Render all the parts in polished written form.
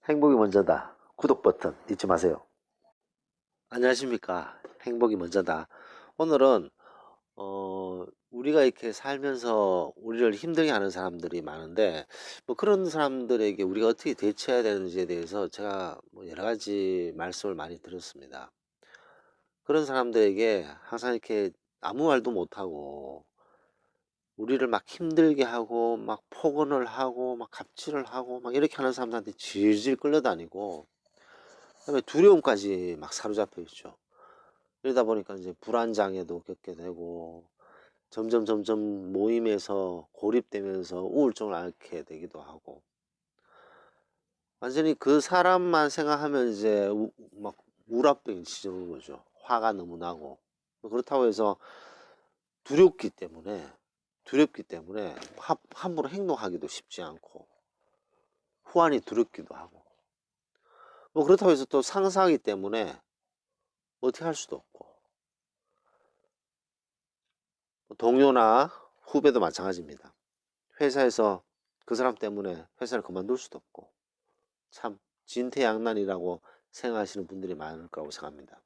행복이 먼저다. 구독 버튼 잊지 마세요. 안녕하십니까. 행복이 먼저다. 오늘은 우리가 이렇게 살면서 우리를 힘들게 하는 사람들이 많은데 뭐 그런 사람들에게 우리가 어떻게 대처해야 되는지에 대해서 제가 뭐 여러 가지 말씀을 많이 드렸습니다. 그런 사람들에게 항상 이렇게 아무 말도 못하고 우리를 막 힘들게 하고 막 폭언을 하고 막 갑질을 하고 막 이렇게 하는 사람들한테 질질 끌려다니고 그다음에 두려움까지 막 사로잡혀 있죠. 그러다 보니까 이제 불안장애도 겪게 되고 점점 모임에서 고립되면서 우울증을 앓게 되기도 하고 완전히 그 사람만 생각하면 이제 막 우울증이 치는 거죠. 화가 너무 나고 그렇다고 해서 두렵기 때문에 함부로 행동하기도 쉽지 않고 후환이 두렵기도 하고 뭐 그렇다고 해서 또 상사하기 때문에 어떻게 할 수도 없고 동료나 후배도 마찬가지입니다. 회사에서 그 사람 때문에 회사를 그만둘 수도 없고 참 진퇴양난이라고 생각하시는 분들이 많을 거라고 생각합니다.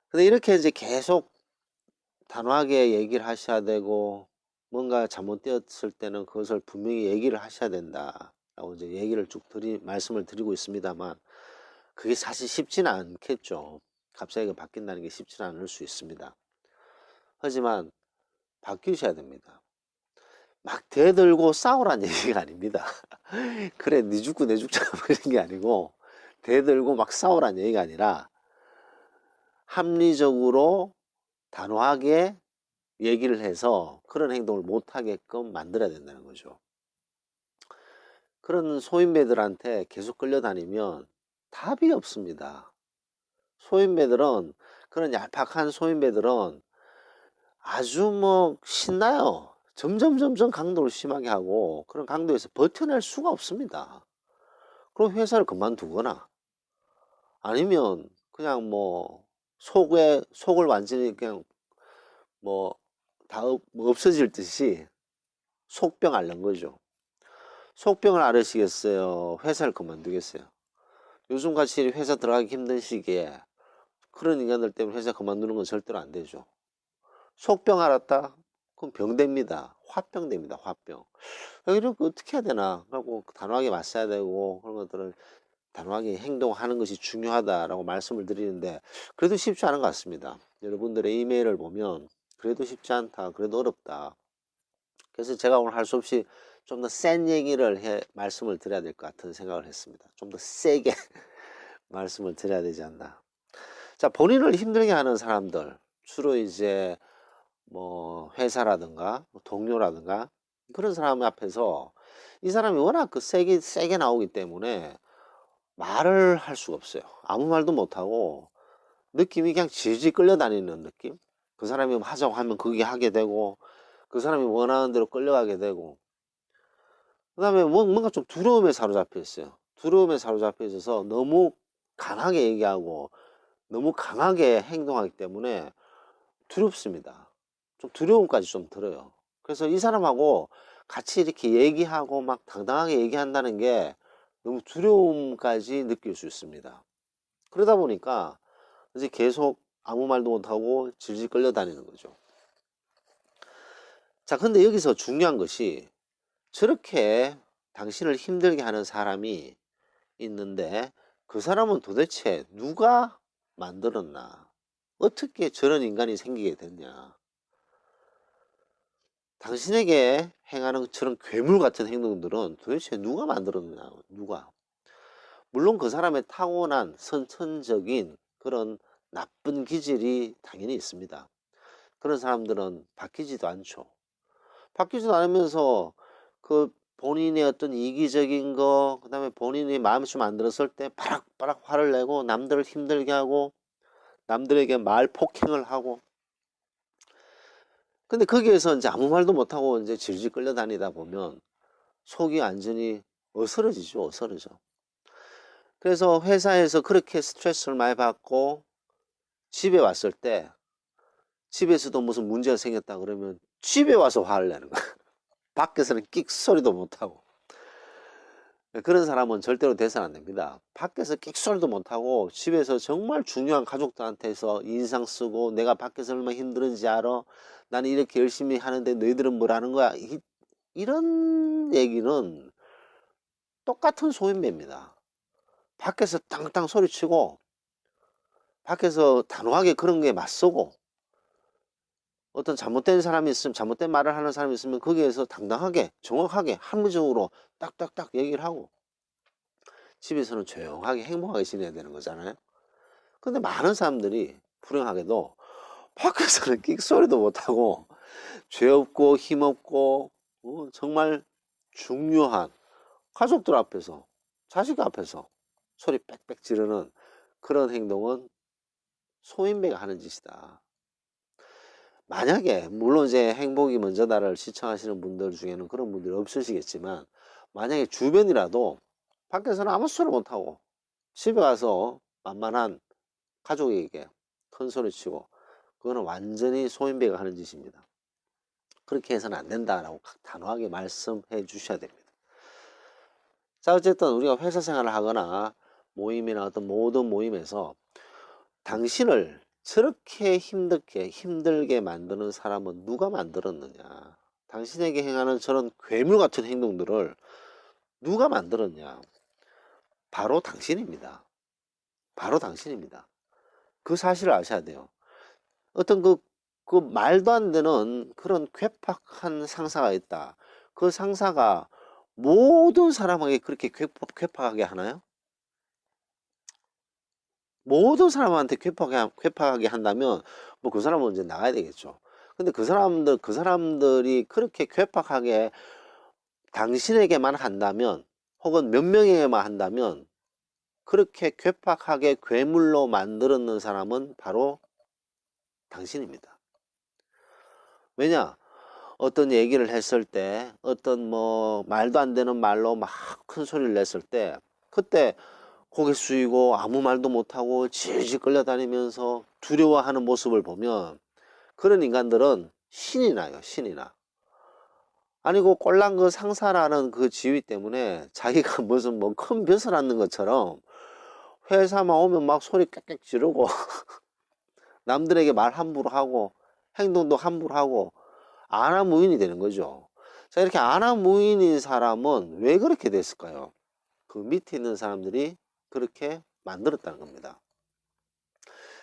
근데 이렇게 이제 계속 단호하게 얘기를 하셔야 되고 뭔가 잘못되었을 때는 그것을 분명히 얘기를 하셔야 된다라고 이제 얘기를 말씀을 드리고 있습니다만 그게 사실 쉽지는 않겠죠. 갑자기 바뀐다는 게 쉽지는 않을 수 있습니다. 하지만 바뀌셔야 됩니다. 막 대들고 싸우란 얘기가 아닙니다. 그래 네 죽고 내 죽자 이런 게 아니고 대들고 막 싸우란 얘기가 아니라 합리적으로 단호하게 얘기를 해서 그런 행동을 못하게끔 만들어야 된다는 거죠. 그런 소인배들한테 계속 끌려다니면 답이 없습니다. 소인배들은 그런 얄팍한 소인배들은 아주 뭐 신나요. 점점 강도를 심하게 하고 그런 강도에서 버텨낼 수가 없습니다. 그럼 회사를 그만두거나 아니면 그냥 뭐 속을 완전히 그냥 뭐 다 없어질 듯이 속병 앓는 거죠. 속병을 앓으시겠어요? 회사를 그만두겠어요? 요즘같이 회사 들어가기 힘든 시기에 그런 인간들 때문에 회사 그만두는 건 절대로 안 되죠. 속병 앓았다? 그럼 병됩니다. 화병 됩니다. 화병. 이런 거 어떻게 해야 되나? 하고 단호하게 맞서야 되고 그런 것들을 단호하게 행동하는 것이 중요하다라고 말씀을 드리는데 그래도 쉽지 않은 것 같습니다. 여러분들의 이메일을 보면 그래도 쉽지 않다. 그래도 어렵다. 그래서 제가 오늘 할 수 없이 좀 더 센 얘기를 말씀을 드려야 될 것 같은 생각을 했습니다. 좀 더 세게 말씀을 드려야 되지 않나. 자, 본인을 힘들게 하는 사람들, 주로 이제 뭐 회사라든가 뭐 동료라든가 그런 사람 앞에서 이 사람이 워낙 세게 나오기 때문에 말을 할 수가 없어요. 아무 말도 못하고 느낌이 그냥 질질 끌려다니는 느낌? 그 사람이 하자고 하면 그게 하게 되고 그 사람이 원하는 대로 끌려가게 되고 그 다음에 뭔가 좀 두려움에 사로잡혀 있어요. 두려움에 사로잡혀 있어서 너무 강하게 얘기하고 너무 강하게 행동하기 때문에 두렵습니다. 좀 두려움까지 좀 들어요. 그래서 이 사람하고 같이 이렇게 얘기하고 막 당당하게 얘기한다는 게 너무 두려움까지 느낄 수 있습니다. 그러다 보니까 이제 계속 아무 말도 못하고 질질 끌려다니는 거죠. 자, 근데 여기서 중요한 것이 저렇게 당신을 힘들게 하는 사람이 있는데 그 사람은 도대체 누가 만들었나? 어떻게 저런 인간이 생기게 됐냐? 당신에게 행하는 저런 괴물 같은 행동들은 도대체 누가 만들었냐? 누가? 물론 그 사람의 타고난 선천적인 그런 나쁜 기질이 당연히 있습니다. 그런 사람들은 바뀌지도 않죠. 바뀌지도 않으면서 그 본인의 어떤 이기적인 거, 그다음에 본인이 마음에 좀 안 들었을 때 바락바락 화를 내고 남들을 힘들게 하고 남들에게 말 폭행을 하고 근데 거기에서 이제 아무 말도 못하고 이제 질질 끌려다니다 보면 속이 완전히 어스러지죠, 어스러져. 그래서 회사에서 그렇게 스트레스를 많이 받고 집에 왔을 때 집에서도 무슨 문제가 생겼다 그러면 집에 와서 화를 내는 거야. 밖에서는 끽 소리도 못하고. 그런 사람은 절대로 돼서는 안 됩니다. 밖에서 끽소리도 못하고 집에서 정말 중요한 가족들한테서 인상 쓰고 내가 밖에서 얼마나 힘들은지 알아? 나는 이렇게 열심히 하는데 너희들은 뭐라는 거야? 이런 얘기는 똑같은 소인배입니다. 밖에서 땅땅 소리치고 밖에서 단호하게 그런 게 맞서고 어떤 잘못된 사람이 있으면 잘못된 말을 하는 사람이 있으면 거기에서 당당하게 정확하게 합리적으로 딱딱딱 얘기를 하고 집에서는 조용하게 행복하게 지내야 되는 거잖아요. 근데 많은 사람들이 불행하게도 밖에서는 끽소리도 못하고 죄 없고 힘 없고 정말 중요한 가족들 앞에서 자식 앞에서 소리 빽빽 지르는 그런 행동은 소인배가 하는 짓이다. 만약에 물론 이제 행복이 먼저다를 시청하시는 분들 중에는 그런 분들이 없으시겠지만 만약에 주변이라도 밖에서는 아무 소리 못하고 집에 가서 만만한 가족에게 큰 소리 치고 그거는 완전히 소인배가 하는 짓입니다. 그렇게 해서는 안 된다라고 단호하게 말씀해 주셔야 됩니다. 자, 어쨌든 우리가 회사 생활을 하거나 모임이나 어떤 모든 모임에서 당신을 저렇게 힘들게 만드는 사람은 누가 만들었느냐? 당신에게 행하는 저런 괴물 같은 행동들을 누가 만들었냐? 바로 당신입니다. 바로 당신입니다. 그 사실을 아셔야 돼요. 어떤 그 말도 안 되는 그런 괴팍한 상사가 있다. 그 상사가 모든 사람에게 그렇게 괴팍하게 하나요? 모든 사람한테 괴팍하게 한다면 뭐 그 사람은 이제 나가야 되겠죠. 근데 그 사람들이 그렇게 괴팍하게 당신에게만 한다면 혹은 몇 명에게만 한다면 그렇게 괴팍하게 괴물로 만들었는 사람은 바로 당신입니다. 왜냐? 어떤 얘기를 했을 때 어떤 뭐 말도 안 되는 말로 막 큰 소리를 냈을 때 그때 고개 숙이고 아무 말도 못하고 질질 끌려다니면서 두려워하는 모습을 보면 그런 인간들은 신이 나요. 신이 나. 아니고 꼴랑 그 상사라는 그 지위 때문에 자기가 무슨 뭐 큰 벼슬 않는 것처럼 회사만 오면 막 소리 꽥꽥 지르고 남들에게 말 함부로 하고 행동도 함부로 하고 아나무인이 되는 거죠. 자, 이렇게 아나무인인 사람은 왜 그렇게 됐을까요? 그 밑에 있는 사람들이 그렇게 만들었다는 겁니다.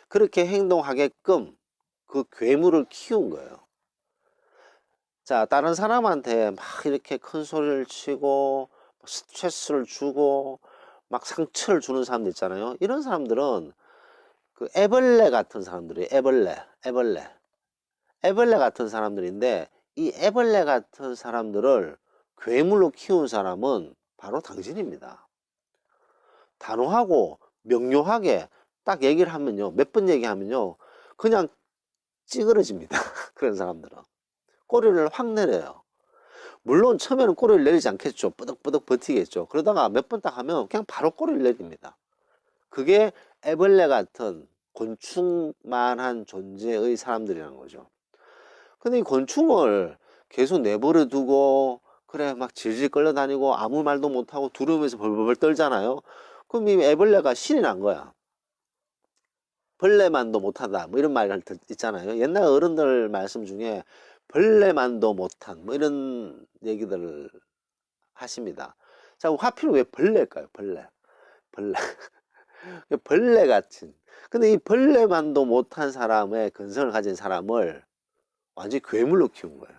그렇게 행동하게끔 그 괴물을 키운 거예요. 자, 다른 사람한테 막 이렇게 큰 소리를 치고 스트레스를 주고 막 상처를 주는 사람들 있잖아요. 이런 사람들은 그 애벌레 같은 사람들이 애벌레 같은 사람들인데 이 애벌레 같은 사람들을 괴물로 키운 사람은 바로 당신입니다. 단호하고 명료하게 딱 얘기를 하면요. 몇 번 얘기하면요. 그냥 찌그러집니다. 그런 사람들은. 꼬리를 확 내려요. 물론 처음에는 꼬리를 내리지 않겠죠. 뿌덕뿌덕 버티겠죠. 그러다가 몇 번 딱 하면 그냥 바로 꼬리를 내립니다. 그게 애벌레 같은 곤충만한 존재의 사람들이라는 거죠. 근데 이 곤충을 계속 내버려 두고 그래 막 질질 끌려다니고 아무 말도 못하고 두려움에서 벌벌 떨잖아요. 그럼 이 애벌레가 신이 난 거야. 벌레만도 못하다 뭐 이런 말 있잖아요. 옛날 어른들 말씀 중에 벌레만도 못한 뭐 이런 얘기들을 하십니다. 자, 하필 왜 벌레일까요? 벌레 벌레 같은. 근데 이 벌레만도 못한 사람의 근성을 가진 사람을 완전히 괴물로 키운 거예요.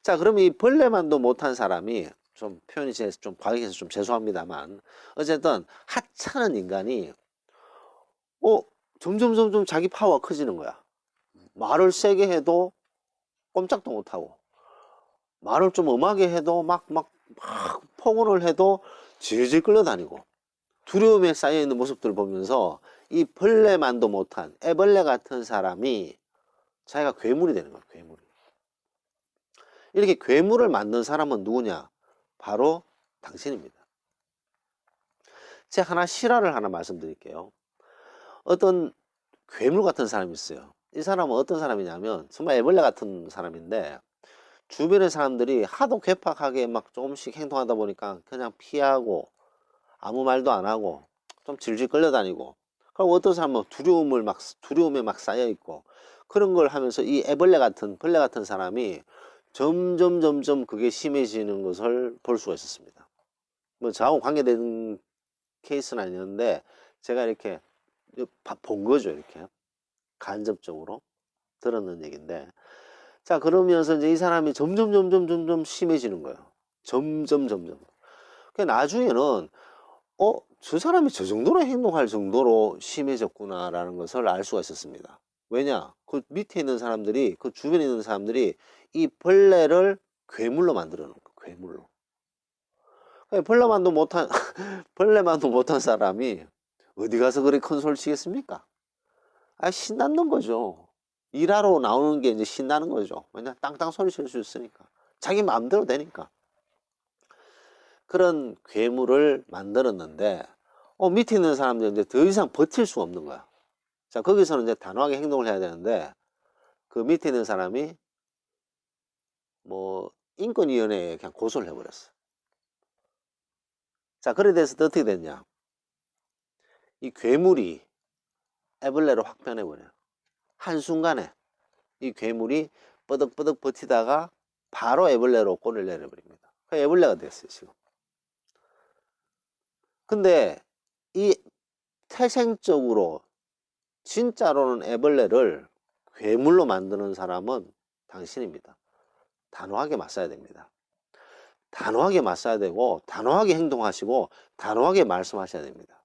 자, 그러면 이 벌레만도 못한 사람이 좀 표현이 좀 과격해서 좀 죄송합니다만 어쨌든 하찮은 인간이 점점 자기 파워가 커지는 거야. 말을 세게 해도 꼼짝도 못하고 말을 좀 엄하게 해도 막 폭언을 해도 질질 끌려다니고 두려움에 쌓여있는 모습들을 보면서 이 벌레만도 못한 애벌레 같은 사람이 자기가 괴물이 되는 거야. 괴물이. 이렇게 괴물을 만든 사람은 누구냐? 바로 당신입니다. 제가 하나 실화를 하나 말씀드릴게요. 어떤 괴물 같은 사람이 있어요. 이 사람은 어떤 사람이냐면 정말 애벌레 같은 사람인데 주변의 사람들이 하도 괴팍하게 막 조금씩 행동하다 보니까 그냥 피하고 아무 말도 안 하고 좀 질질 끌려다니고, 그리고 어떤 사람은 두려움에 막 쌓여 있고, 그런 걸 하면서 이 벌레 같은 사람이 점점 그게 심해지는 것을 볼 수가 있었습니다. 뭐 저하고 관계된 케이스는 아니었는데 제가 이렇게 본 거죠. 이렇게 간접적으로 들었는 얘기인데, 자 그러면서 이제 이 사람이 점점 심해지는 거예요. 점점. 그 나중에는 저 사람이 저 정도로 행동할 정도로 심해졌구나라는 것을 알 수가 있었습니다. 왜냐? 그 밑에 있는 사람들이, 그 주변에 있는 사람들이 이 벌레를 괴물로 만들어 놓은 거예요. 괴물로. 벌레만도 못한 벌레만도 못한 사람이 어디 가서 그렇게 큰 소리를 치겠습니까? 신나는 거죠. 일하러 나오는 게 이제 신나는 거죠. 왜냐? 땅땅 소리 칠 수 있으니까. 자기 마음대로 되니까. 그런 괴물을 만들었는데, 밑에 있는 사람들이 이제 더 이상 버틸 수가 없는 거야. 자, 거기서는 이제 단호하게 행동을 해야 되는데, 그 밑에 있는 사람이 뭐, 인권위원회에 그냥 고소를 해버렸어. 자, 그래 돼서 어떻게 됐냐? 이 괴물이 애벌레로 확 변해버려요. 한순간에 이 괴물이 뻐덕뻐덕 버티다가 바로 애벌레로 꼴을 내려버립니다. 그 애벌레가 됐어요, 지금. 근데 이 태생적으로 진짜로는 애벌레를 괴물로 만드는 사람은 당신입니다. 단호하게 맞서야 됩니다. 단호하게 맞서야 되고, 단호하게 행동하시고, 단호하게 말씀하셔야 됩니다.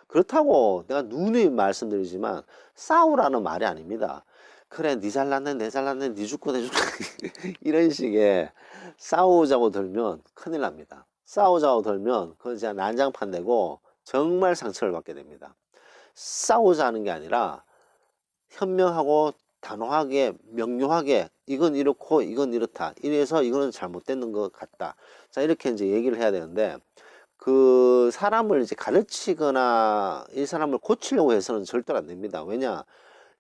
그렇다고 내가 누누이 말씀드리지만 싸우라는 말이 아닙니다. 그래, 니 잘났네, 내 잘났네, 니 죽고 내 죽고 이런 식의 싸우자고 들면 큰일 납니다. 싸우자고 들면 그건 진짜 난장판 되고 정말 상처를 받게 됩니다. 싸우자는 게 아니라 현명하고 단호하게 명료하게, 이건 이렇고 이건 이렇다, 이래서 이거는 잘못된 것 같다, 자 이렇게 이제 얘기를 해야 되는데, 그 사람을 이제 가르치거나 이 사람을 고치려고 해서는 절대로 안 됩니다. 왜냐?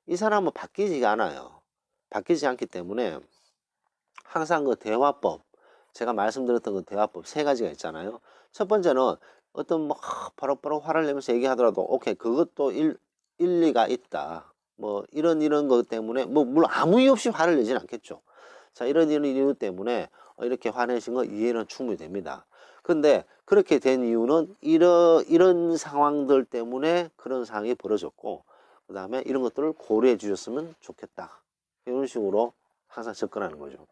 이 사람은 바뀌지가 않아요. 바뀌지 않기 때문에 항상 그 대화법, 제가 말씀드렸던 그 대화법 세 가지가 있잖아요. 첫 번째는 어떤 뭐 바로바로 화를 내면서 얘기하더라도 오케이, 그것도 일리가 있다. 뭐 이런 것 때문에, 뭐 물론 아무 이유 없이 화를 내진 않겠죠. 자, 이런 이유 때문에 이렇게 화내신 거 이해는 충분히 됩니다. 근데 그렇게 된 이유는 이런 상황들 때문에 그런 상황이 벌어졌고, 그 다음에 이런 것들을 고려해 주셨으면 좋겠다, 이런 식으로 항상 접근하는 거죠.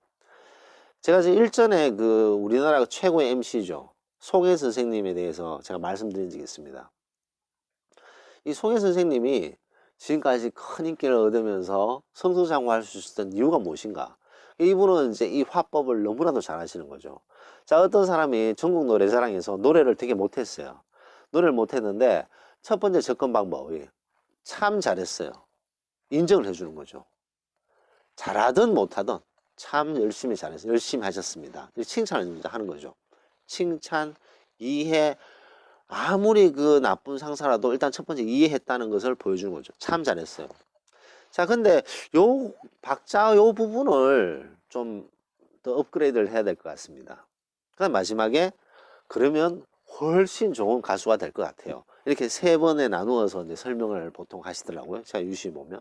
제가 지금 일전에 그 우리나라 최고의 MC죠, 송혜 선생님에 대해서 제가 말씀드린 적이 있습니다. 이 송혜 선생님이 지금까지 큰 인기를 얻으면서 성소장구할 수 있었던 이유가 무엇인가? 이분은 이제 이 화법을 너무나도 잘 하시는 거죠. 자, 어떤 사람이 전국 노래자랑에서 노래를 되게 못했어요. 노래를 못했는데 첫 번째 접근 방법이 참 잘했어요. 인정을 해주는 거죠. 잘하든 못하든 참 열심히 잘했어요. 열심히 하셨습니다. 칭찬을 하는 거죠. 칭찬, 이해, 아무리 그 나쁜 상사라도 일단 첫 번째 이해했다는 것을 보여주는 거죠. 참 잘했어요. 자, 근데 요 부분을 좀 더 업그레이드를 해야 될 것 같습니다. 그다음 마지막에 그러면 훨씬 좋은 가수가 될 것 같아요. 이렇게 세 번에 나누어서 이제 설명을 보통 하시더라고요. 제가 유심히 보면.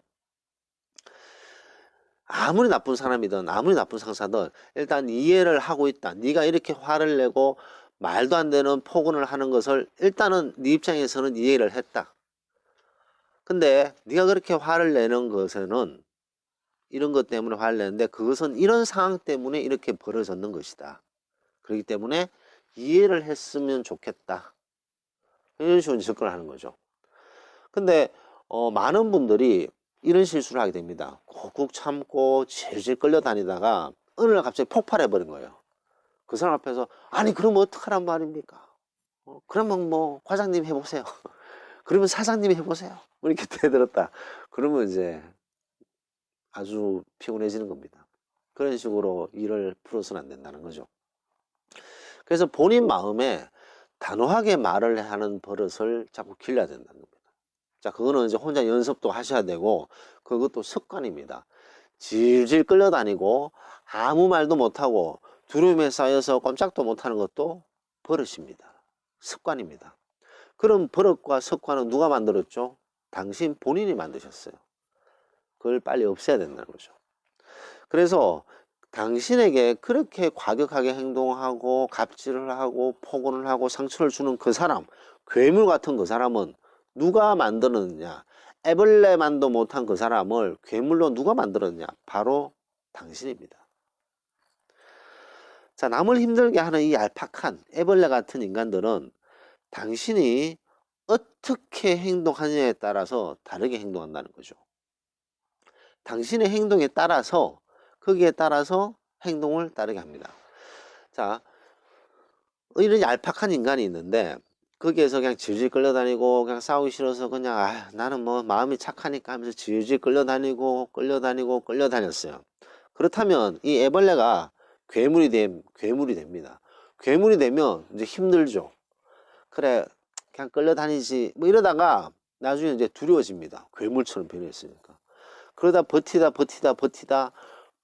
아무리 나쁜 사람이든 아무리 나쁜 상사든 일단 이해를 하고 있다. 네가 이렇게 화를 내고 말도 안 되는 폭언을 하는 것을 일단은 네 입장에서는 이해를 했다. 근데 네가 그렇게 화를 내는 것에는 이런 것 때문에 화를 내는데 그것은 이런 상황 때문에 이렇게 벌어졌는 것이다. 그렇기 때문에 이해를 했으면 좋겠다. 이런 식으로 접근을 하는 거죠. 근데 많은 분들이 이런 실수를 하게 됩니다. 꾹꾹 참고 질질 끌려다니다가 어느 날 갑자기 폭발해 버린 거예요. 그 사람 앞에서 아니 그럼 어떡하란 말입니까? 그러면 뭐 과장님 해보세요. 그러면 사장님이 해보세요. 뭐 이렇게 대들었다. 그러면 이제 아주 피곤해지는 겁니다. 그런 식으로 일을 풀어서는 안 된다는 거죠. 그래서 본인 마음에 단호하게 말을 하는 버릇을 자꾸 길러야 된다는 겁니다. 자, 그거는 이제 혼자 연습도 하셔야 되고, 그것도 습관입니다. 질질 끌려다니고 아무 말도 못하고 두려움에 쌓여서 꼼짝도 못하는 것도 버릇입니다. 습관입니다. 그런 버릇과 습관은 누가 만들었죠? 당신 본인이 만드셨어요. 그걸 빨리 없애야 된다는 거죠. 그래서 당신에게 그렇게 과격하게 행동하고 갑질을 하고 폭언을 하고 상처를 주는 그 사람, 괴물 같은 그 사람은 누가 만들었느냐? 애벌레만도 못한 그 사람을 괴물로 누가 만들었냐? 바로 당신입니다. 자, 남을 힘들게 하는 이 얄팍한 애벌레 같은 인간들은 당신이 어떻게 행동하느냐에 따라서 다르게 행동한다는 거죠. 당신의 행동에 따라서, 거기에 따라서 행동을 따르게 합니다. 자, 이런 얄팍한 인간이 있는데 거기에서 그냥 질질 끌려다니고 그냥 싸우기 싫어서 그냥 나는 뭐 마음이 착하니까 하면서 질질 끌려다녔어요. 그렇다면 이 애벌레가 괴물이 됩니다. 괴물이 되면 이제 힘들죠. 그래 그냥 끌려다니지 뭐 이러다가 나중에 이제 두려워집니다. 괴물처럼 변했으니까. 그러다 버티다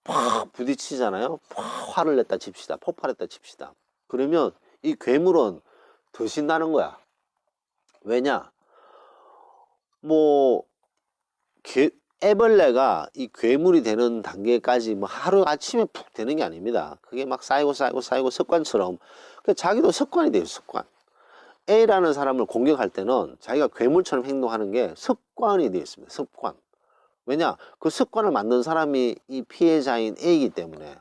팍 부딪히잖아요. 팍 화를 냈다 칩시다. 폭발했다 칩시다. 그러면 이 괴물은 더 신나는 거야. 왜냐? 뭐 애벌레가 이 괴물이 되는 단계까지 뭐 하루 아침에 푹 되는 게 아닙니다. 그게 막 쌓이고 습관처럼. 자기도 습관이 돼요. 습관. A라는 사람을 공격할 때는 자기가 괴물처럼 행동하는 게 습관이 되어 있습니다. 습관. 왜냐? 그 습관을 만든 사람이 이 피해자인 A이기 때문에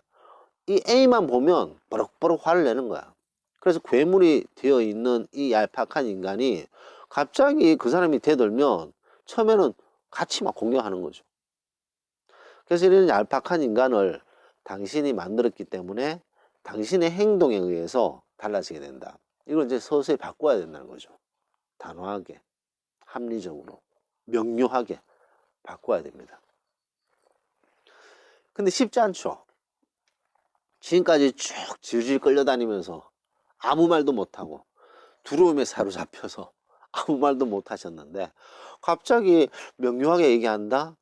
이 A만 보면 버럭버럭 화를 내는 거야. 그래서 괴물이 되어 있는 이 얄팍한 인간이 갑자기 그 사람이 대들면 처음에는 같이 막 공격하는 거죠. 그래서 이런 얄팍한 인간을 당신이 만들었기 때문에 당신의 행동에 의해서 달라지게 된다. 이걸 이제 서서히 바꿔야 된다는 거죠. 단호하게, 합리적으로, 명료하게 바꿔야 됩니다. 근데 쉽지 않죠. 지금까지 쭉 질질 끌려다니면서 아무 말도 못하고 두려움에 사로잡혀서 아무 말도 못하셨는데 갑자기 명료하게 얘기한다?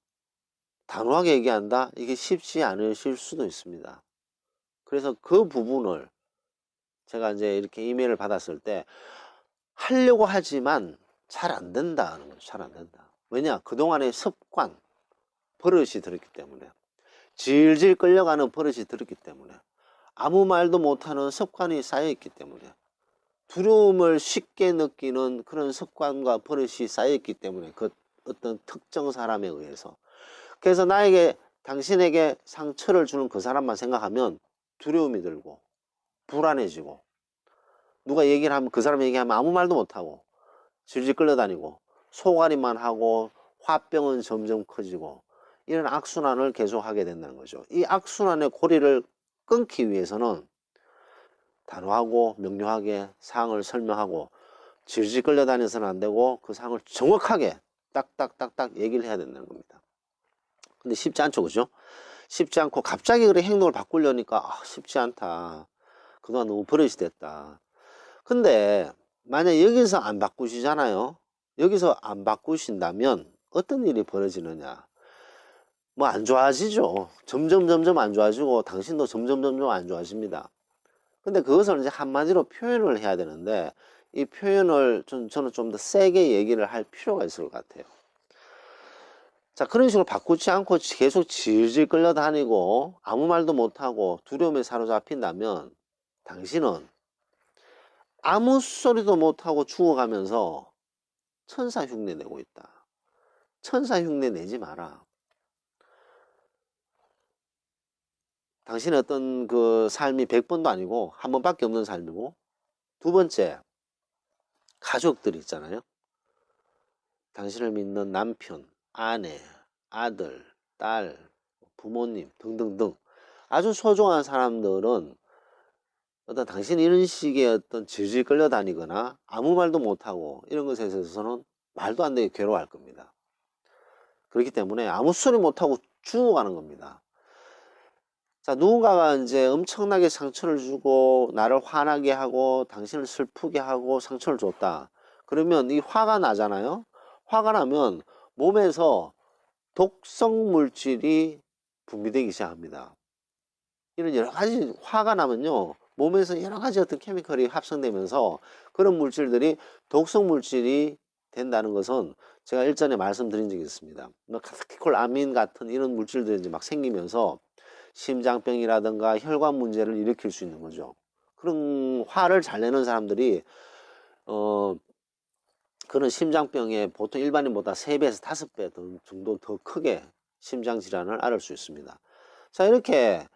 단호하게 얘기한다? 이게 쉽지 않으실 수도 있습니다. 그래서 그 부분을 제가 이제 이렇게 이메일을 받았을 때 하려고 하지만 잘 안 된다는 거죠. 잘 안 된다. 왜냐? 그동안의 습관, 버릇이 들었기 때문에. 질질 끌려가는 버릇이 들었기 때문에. 아무 말도 못하는 습관이 쌓여있기 때문에. 두려움을 쉽게 느끼는 그런 습관과 버릇이 쌓여있기 때문에 그 어떤 특정 사람에 의해서. 그래서 당신에게 상처를 주는 그 사람만 생각하면 두려움이 들고 불안해지고 누가 얘기를 하면 그 사람 얘기하면 아무 말도 못하고 질질 끌려다니고 속앓이만 하고 화병은 점점 커지고 이런 악순환을 계속하게 된다는 거죠. 이 악순환의 고리를 끊기 위해서는 단호하고 명료하게 사항을 설명하고 질질 끌려다녀서는 안 되고 그 사항을 정확하게 딱딱딱딱 얘기를 해야 된다는 겁니다. 근데 쉽지 않죠, 그죠? 쉽지 않고 갑자기 그래 행동을 바꾸려니까 쉽지 않다. 그동안 너무 버릇이 됐다. 근데 만약 여기서 안 바꾸시잖아요. 여기서 안 바꾸신다면 어떤 일이 벌어지느냐? 뭐 안 좋아지죠. 점점 안 좋아지고 당신도 점점 안 좋아집니다. 근데 그것을 이제 한마디로 표현을 해야 되는데 이 표현을 저는 좀 더 세게 얘기를 할 필요가 있을 것 같아요. 자, 그런 식으로 바꾸지 않고 계속 질질 끌려다니고 아무 말도 못하고 두려움에 사로잡힌다면 당신은 아무 소리도 못하고 죽어가면서 천사 흉내 내고 있다. 천사 흉내 내지 마라. 당신의 어떤 그 삶이 100번도 아니고 한 번밖에 없는 삶이고 두 번째, 가족들 있잖아요. 당신을 믿는 남편, 아내, 아들, 딸, 부모님 등등등 아주 소중한 사람들은 어떤 당신이 이런 식의 어떤 질질 끌려다니거나 아무 말도 못하고 이런 것에 있어서는 말도 안 되게 괴로워할 겁니다. 그렇기 때문에 아무 소리 못하고 죽어가는 겁니다. 자, 누군가가 이제 엄청나게 상처를 주고 나를 화나게 하고 당신을 슬프게 하고 상처를 줬다. 그러면 이 화가 나잖아요. 화가 나면 몸에서 독성 물질이 분비되기 시작합니다. 이런 여러 가지 화가 나면요, 몸에서 여러 가지 어떤 케미컬이 합성되면서 그런 물질들이 독성 물질이 된다는 것은 제가 일전에 말씀드린 적이 있습니다. 카테콜아민 같은 이런 물질들이 이제 막 생기면서 심장병이라든가 혈관 문제를 일으킬 수 있는 거죠. 그런 화를 잘 내는 사람들이 그런 심장병에 보통 일반인보다 3배에서 5배 정도 더 크게 심장 질환을 앓을 수 있습니다. 자, 이렇게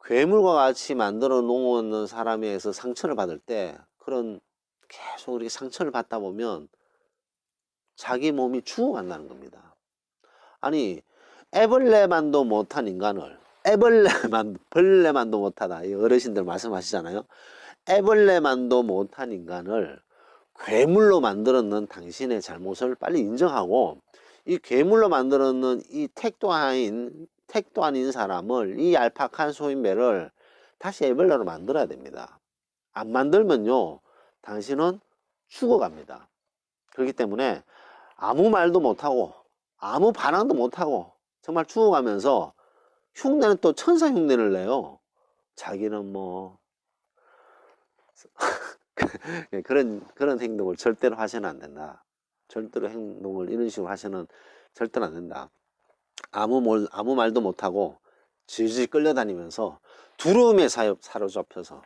괴물과 같이 만들어 놓은 사람에서 상처를 받을 때, 그런 계속 이렇게 상처를 받다 보면 자기 몸이 죽어간다는 겁니다. 아니, 애벌레만도 못한 인간을, 벌레만도 못하다, 이 어르신들 말씀하시잖아요. 애벌레만도 못한 인간을 괴물로 만들었는 당신의 잘못을 빨리 인정하고, 이 괴물로 만들었는 이 택도 아닌 사람을, 이 얄팍한 소인배를 다시 애벌레로 만들어야 됩니다. 안 만들면요, 당신은 죽어갑니다. 그렇기 때문에 아무 말도 못하고 아무 반항도 못하고 정말 죽어가면서 흉내는 또 천사 흉내를 내요. 자기는 뭐 그런 행동을 절대로 하셔는 안 된다. 절대로 행동을 이런 식으로 하셔는 절대로 안 된다. 아무 말도 못하고 질질 끌려다니면서 두려움에 사로잡혀서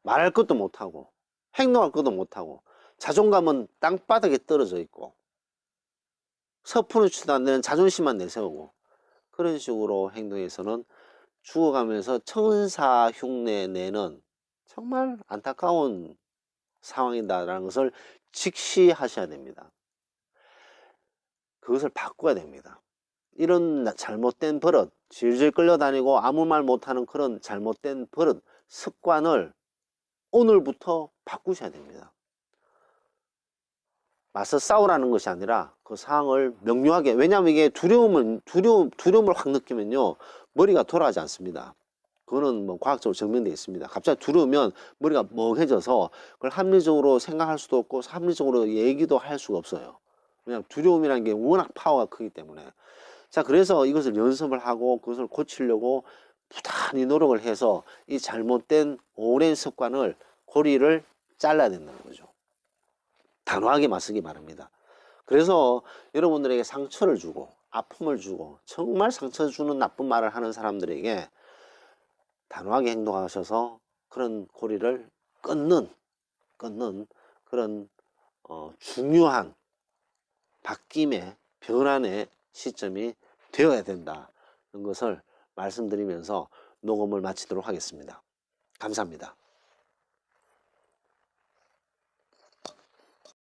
말할 것도 못하고 행동할 것도 못하고 자존감은 땅바닥에 떨어져 있고 서푼을 치도 안 되는 자존심만 내세우고 그런 식으로 행동해서는 죽어가면서 천사 흉내 내는 정말 안타까운 상황이다라는 것을 직시하셔야 됩니다. 그것을 바꿔야 됩니다. 이런 잘못된 버릇, 질질 끌려다니고 아무 말 못하는 그런 잘못된 버릇, 습관을 오늘부터 바꾸셔야 됩니다. 맞서 싸우라는 것이 아니라 그 상황을 명료하게, 왜냐하면 이게 두려움을 확 느끼면요, 머리가 돌아가지 않습니다. 그거는 뭐 과학적으로 증명되어 있습니다. 갑자기 두려우면 머리가 멍해져서 그걸 합리적으로 생각할 수도 없고 합리적으로 얘기도 할 수가 없어요. 왜냐하면 두려움이라는 게 워낙 파워가 크기 때문에. 자, 그래서 이것을 연습을 하고 그것을 고치려고 부단히 노력을 해서 이 잘못된 오랜 습관을, 고리를 잘라야 된다는 거죠. 단호하게 맞서기 바랍니다. 그래서 여러분들에게 상처를 주고 아픔을 주고 정말 상처 주는 나쁜 말을 하는 사람들에게 단호하게 행동하셔서 그런 고리를 끊는 그런 중요한 바뀜의 변환의 시점이 되어야 된다는 것을 말씀드리면서 녹음을 마치도록 하겠습니다. 감사합니다.